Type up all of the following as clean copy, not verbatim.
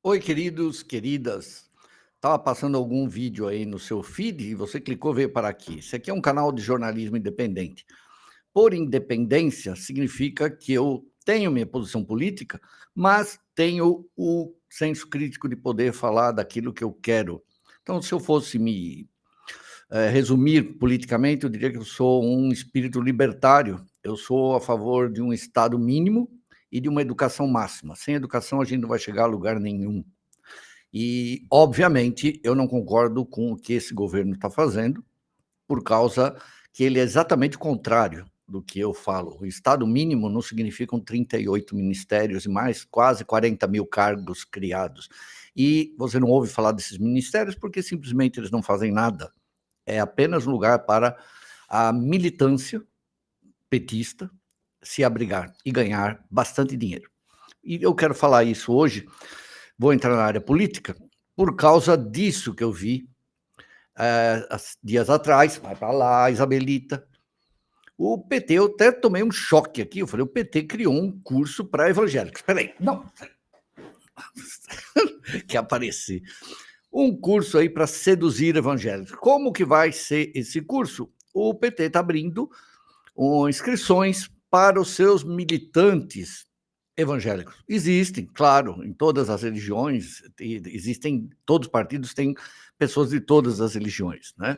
Oi, queridos, queridas. Estava passando algum vídeo aí no seu feed e você clicou, veio para aqui. Esse aqui é um canal de jornalismo independente. Por independência, significa que eu tenho minha posição política, mas tenho o senso crítico de poder falar daquilo que eu quero. Então, se eu fosse me resumir politicamente, eu diria que eu sou um espírito libertário. Eu sou a favor de um Estado mínimo e de uma educação máxima. Sem educação, a gente não vai chegar a lugar nenhum. E, obviamente, eu não concordo com o que esse governo está fazendo, por causa que ele é exatamente o contrário do que eu falo. O Estado mínimo não significam 38 ministérios e mais quase 40 mil cargos criados. E você não ouve falar desses ministérios porque simplesmente eles não fazem nada. É apenas um lugar para a militância petista se abrigar e ganhar bastante dinheiro. E eu quero falar isso hoje. Vou entrar na área política por causa disso que eu vi dias atrás. Vai para lá, Isabelita. O PT, eu até tomei um choque aqui. Eu falei, o PT criou um curso para evangélicos. Espera aí, não. Quer aparecer. Um curso aí para seduzir evangélicos. Como que vai ser esse curso? O PT está abrindo inscrições para os seus militantes evangélicos. Existem, claro, em todas as religiões, existem, todos os partidos têm pessoas de todas as religiões, né?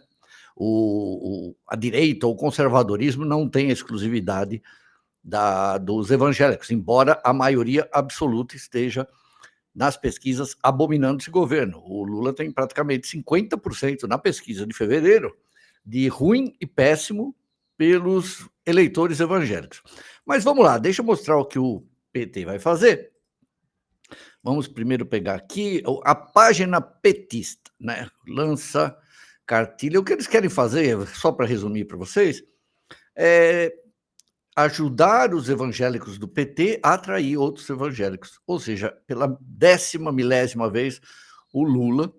A direita ou o conservadorismo não tem exclusividade dos evangélicos, embora a maioria absoluta esteja nas pesquisas abominando esse governo. O Lula tem praticamente 50% na pesquisa de fevereiro de ruim e péssimo pelos eleitores evangélicos. Mas vamos lá, deixa eu mostrar o que o PT vai fazer. Vamos primeiro pegar aqui a página petista, né? Lança cartilha. O que eles querem fazer, só para resumir para vocês, é ajudar os evangélicos do PT a atrair outros evangélicos. Ou seja, pela 10ª milésima vez, o Lula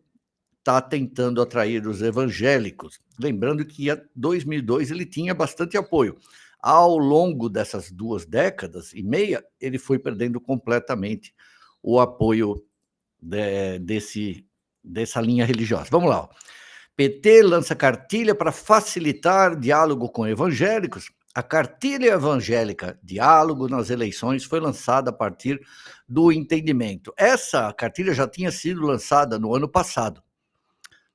está tentando atrair os evangélicos. Lembrando que em 2002 ele tinha bastante apoio. Ao longo dessas 2 décadas e meia, ele foi perdendo completamente o apoio dessa linha religiosa. Vamos lá. PT lança cartilha para facilitar diálogo com evangélicos. A cartilha evangélica Diálogo nas Eleições foi lançada a partir do entendimento. Essa cartilha já tinha sido lançada no ano passado,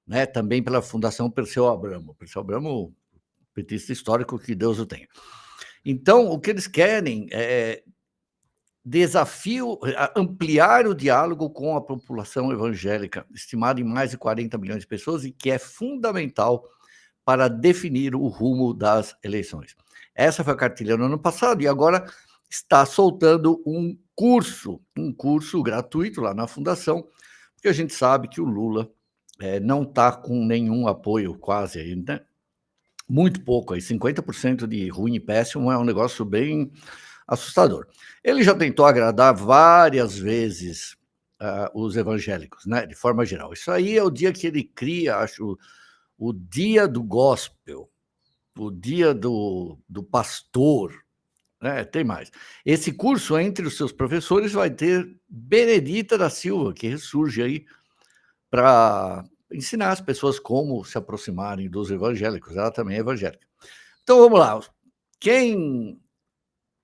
né, também pela Fundação Perseu Abramo. Perseu Abramo, petista histórico, que Deus o tenha. Então, o que eles querem é ampliar o diálogo com a população evangélica, estimada em mais de 40 milhões de pessoas, e que é fundamental para definir o rumo das eleições. Essa foi a cartilha no ano passado e agora está soltando um curso gratuito lá na Fundação, porque a gente sabe que o Lula não está com nenhum apoio quase ainda, né? Muito pouco, aí 50% de ruim e péssimo é um negócio bem assustador. Ele já tentou agradar várias vezes os evangélicos, né, de forma geral. Isso aí é o dia que ele cria, acho, o dia do gospel, o dia do pastor, né, tem mais. Esse curso, entre os seus professores, vai ter Benedita da Silva, que ressurge aí para ensinar as pessoas como se aproximarem dos evangélicos. Ela também é evangélica. Então vamos lá. Quem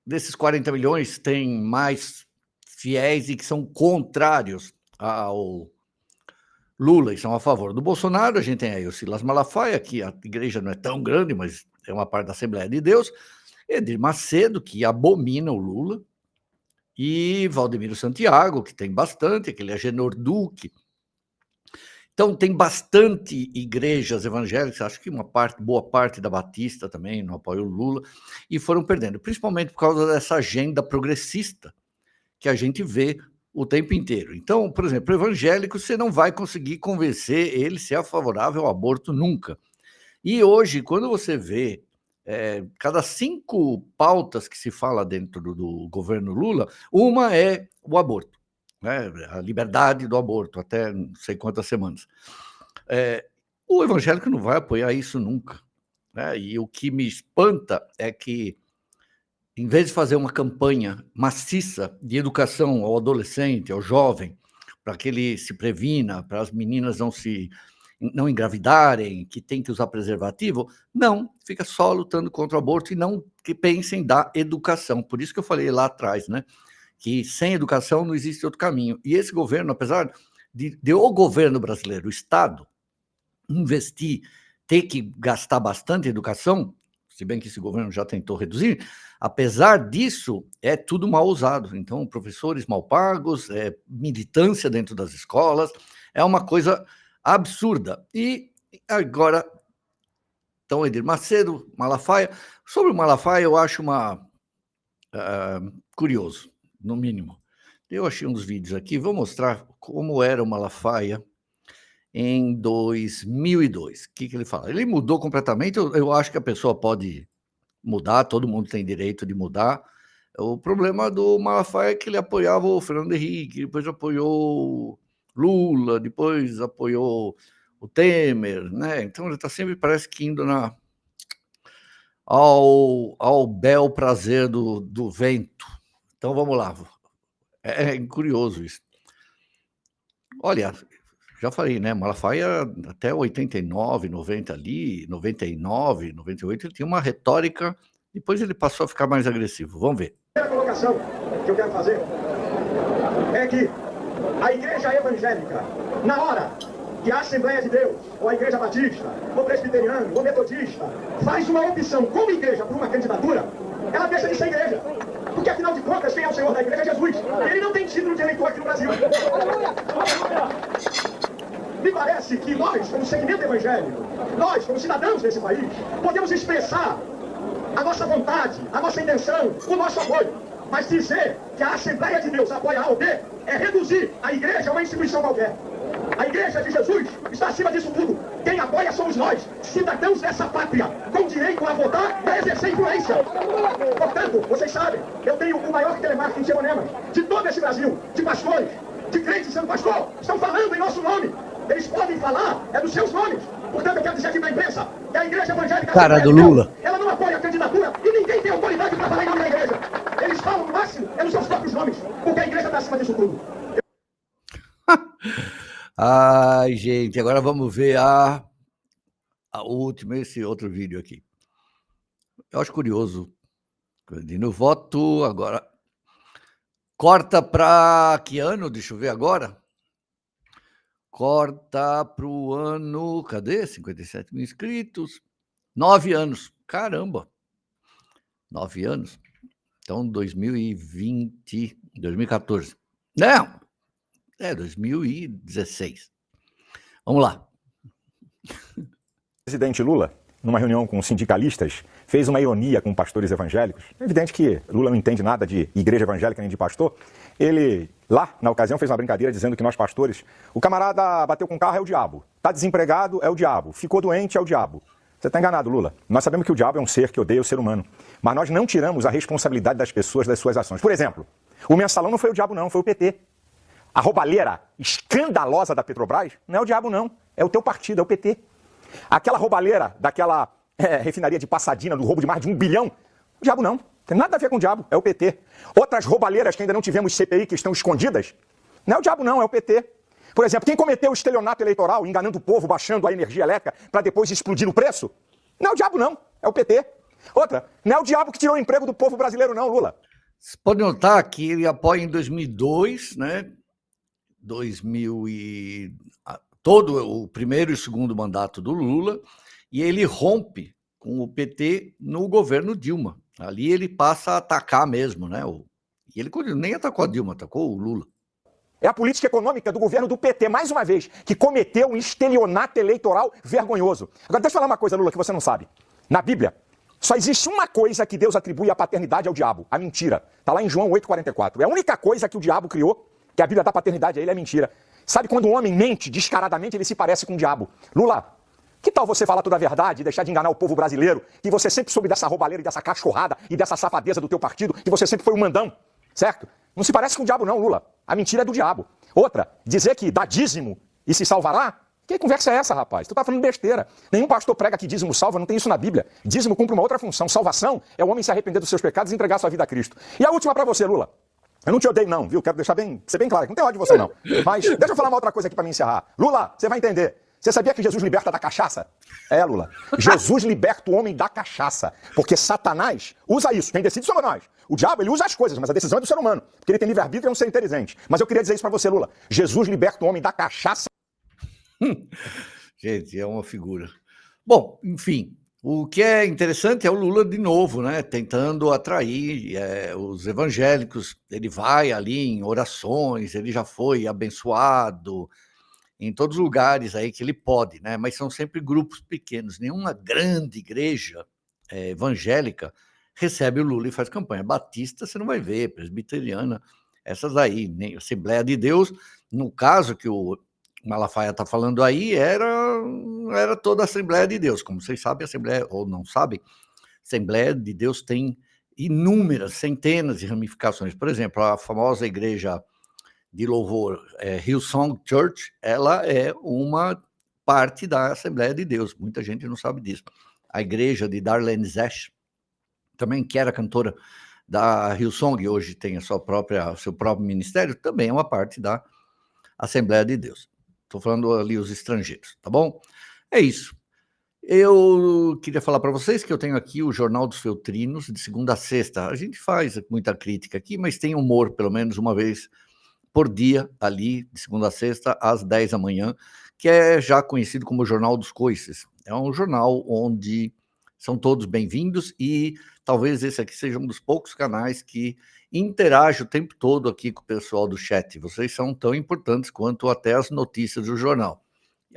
desses 40 milhões tem mais fiéis e que são contrários ao Lula e são a favor do Bolsonaro? A gente tem aí o Silas Malafaia, que a igreja não é tão grande, mas é uma parte da Assembleia de Deus, Edir Macedo, que abomina o Lula, e Valdemiro Santiago, que tem bastante, aquele Agenor Duque. Então, tem bastante igrejas evangélicas, acho que boa parte da Batista também não apoia o Lula, e foram perdendo, principalmente por causa dessa agenda progressista que a gente vê o tempo inteiro. Então, por exemplo, o evangélico, você não vai conseguir convencer ele a ser favorável ao aborto nunca. E hoje, quando você vê cada 5 pautas que se fala dentro do governo Lula, uma é o aborto, né? A liberdade do aborto, até não sei quantas semanas. O evangélico não vai apoiar isso nunca, né? E o que me espanta é que, em vez de fazer uma campanha maciça de educação ao adolescente, ao jovem, para que ele se previna, para as meninas não engravidarem, que tem que usar preservativo. Não, fica só lutando contra o aborto e não que pensem da educação. Por isso que eu falei lá atrás, né, que sem educação não existe outro caminho. E esse governo, apesar de o governo brasileiro, o Estado, investir, ter que gastar bastante em educação, se bem que esse governo já tentou reduzir, apesar disso, é tudo mal usado. Então, professores mal pagos, militância dentro das escolas, é uma coisa absurda. E agora, então, Edir Macedo, Malafaia. Sobre o Malafaia, eu acho curioso, no mínimo. Eu achei uns vídeos aqui, vou mostrar como era o Malafaia em 2002. O que ele fala? Ele mudou completamente, eu acho que a pessoa pode mudar, todo mundo tem direito de mudar. O problema do Malafaia é que ele apoiava o Fernando Henrique, depois apoiou Lula, depois apoiou o Temer, né? Então ele está sempre, parece que indo ao bel prazer do vento. Então vamos lá. É curioso isso. Olha, já falei, né? Malafaia até 89, 90 ali, 99, 98, ele tinha uma retórica, depois ele passou a ficar mais agressivo. Vamos ver. A primeira colocação que eu quero fazer é que a igreja evangélica, na hora que a Assembleia de Deus, ou a Igreja Batista, ou Presbiteriana, ou Metodista, faz uma opção como igreja por uma candidatura, ela deixa de ser igreja. Porque, afinal de contas, quem é o Senhor da igreja é Jesus. Ele não tem título de eleitor aqui no Brasil. Me parece que nós, como segmento evangélico, nós, como cidadãos desse país, podemos expressar a nossa vontade, a nossa intenção, o nosso apoio. Mas dizer que a Assembleia de Deus apoia A ou B é reduzir a igreja a uma instituição qualquer. A igreja de Jesus está acima disso tudo. Quem apoia somos nós, cidadãos dessa pátria, com direito a votar e a exercer influência. Portanto, vocês sabem, eu tenho o maior telemarketing de Ipanema, de todo esse Brasil, de pastores, de crentes dizendo, pastor, estão falando em nosso nome. Eles podem falar, é dos seus nomes. Portanto, eu quero dizer aqui para a imprensa que a igreja evangélica... Cara do Lula. Ela não apoia a candidatura e ninguém tem autoridade para falar em nome da igreja. Eles falam no máximo, é nos seus próprios nomes, porque a igreja está acima disso tudo. Ai, gente, agora vamos ver a última, esse outro vídeo aqui. Eu acho curioso. No voto, agora. Corta para que ano? Deixa eu ver agora. Corta para o ano. Cadê? 57 mil inscritos. 9 anos. Caramba! 9 anos. Então, 2020, 2014. Não! 2016. Vamos lá. O presidente Lula, numa reunião com sindicalistas, fez uma ironia com pastores evangélicos. É evidente que Lula não entende nada de igreja evangélica nem de pastor. Ele, lá, na ocasião, fez uma brincadeira dizendo que nós pastores, o camarada bateu com o carro é o diabo, está desempregado é o diabo, ficou doente é o diabo. Você está enganado, Lula. Nós sabemos que o diabo é um ser que odeia o ser humano, mas nós não tiramos a responsabilidade das pessoas das suas ações. Por exemplo, o mensalão não foi o diabo não, foi o PT. A roubalheira escandalosa da Petrobras não é o diabo não, é o teu partido, é o PT. Aquela roubalheira daquela refinaria de Passadina, do roubo de mais de 1 bilhão, o diabo não, tem nada a ver com o diabo, é o PT. Outras roubalheiras que ainda não tivemos CPI, que estão escondidas, não é o diabo não, é o PT. Por exemplo, quem cometeu o estelionato eleitoral, enganando o povo, baixando a energia elétrica para depois explodir o preço, não é o diabo não, é o PT. Outra, não é o diabo que tirou o emprego do povo brasileiro não, Lula. Você pode notar que ele apoia em 2002, né? 2000 e todo o primeiro e o segundo mandato do Lula, e ele rompe com o PT no governo Dilma. Ali ele passa a atacar mesmo, né? E ele nem atacou a Dilma, atacou o Lula. É a política econômica do governo do PT, mais uma vez, que cometeu um estelionato eleitoral vergonhoso. Agora, deixa eu falar uma coisa, Lula, que você não sabe. Na Bíblia, só existe uma coisa que Deus atribui a paternidade ao diabo, a mentira. Está lá em João 8,44. É a única coisa que o diabo criou, que a Bíblia dá paternidade a ele, é mentira. Sabe quando um homem mente descaradamente, ele se parece com o diabo. Lula, que tal você falar toda a verdade e deixar de enganar o povo brasileiro, que você sempre soube dessa roubalheira e dessa cachorrada e dessa safadeza do teu partido, que você sempre foi um mandão, certo? Não se parece com o diabo não, Lula. A mentira é do diabo. Outra, dizer que dá dízimo e se salvará? Que conversa é essa, rapaz? Tu tá falando besteira. Nenhum pastor prega que dízimo salva, não tem isso na Bíblia. Dízimo cumpre uma outra função. Salvação é o homem se arrepender dos seus pecados e entregar sua vida a Cristo. E a última para você, Lula. Eu não te odeio não, viu? Quero deixar ser bem claro, não tem ódio de você não. Mas deixa eu falar uma outra coisa aqui para me encerrar. Lula, você vai entender. Você sabia que Jesus liberta da cachaça? É, Lula. Jesus liberta o homem da cachaça. Porque Satanás usa isso. Quem decide somos nós. O diabo, ele usa as coisas, mas a decisão é do ser humano. Porque ele tem livre-arbítrio e é um ser inteligente. Mas eu queria dizer isso para você, Lula. Jesus liberta o homem da cachaça. Gente, é uma figura. Bom, enfim, o que é interessante é o Lula de novo, né? Tentando atrair os evangélicos. Ele vai ali em orações, ele já foi abençoado em todos os lugares aí que ele pode, né? Mas são sempre grupos pequenos. Nenhuma grande igreja evangélica recebe o Lula e faz campanha. Batista você não vai ver, presbiteriana, essas aí, nem Assembleia de Deus, no caso que o Malafaia está falando aí, era toda a Assembleia de Deus. Como vocês sabem, Assembleia, ou não sabem, Assembleia de Deus tem inúmeras, centenas de ramificações. Por exemplo, a famosa igreja de louvor Hillsong Church, ela é uma parte da Assembleia de Deus. Muita gente não sabe disso. A igreja de Darlene Zsch, também que era cantora da Hillsong, hoje tem seu próprio ministério, também é uma parte da Assembleia de Deus. Estou falando ali os estrangeiros, tá bom? É isso. Eu queria falar para vocês que eu tenho aqui o Jornal dos Feltrinos, de segunda a sexta. A gente faz muita crítica aqui, mas tem humor, pelo menos uma vez por dia, ali, de segunda a sexta, às 10 da manhã, que é já conhecido como Jornal dos Coices. É um jornal onde são todos bem-vindos e talvez esse aqui seja um dos poucos canais que interage o tempo todo aqui com o pessoal do chat. Vocês são tão importantes quanto até as notícias do jornal.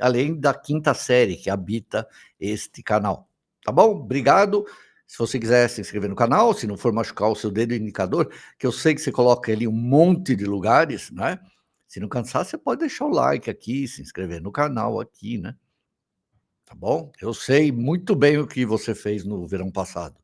Além da quinta série que habita este canal. Tá bom? Obrigado. Se você quiser se inscrever no canal, se não for machucar o seu dedo indicador, que eu sei que você coloca ali um monte de lugares, né? Se não cansar, você pode deixar o like aqui, se inscrever no canal aqui, né? Tá bom? Eu sei muito bem o que você fez no verão passado.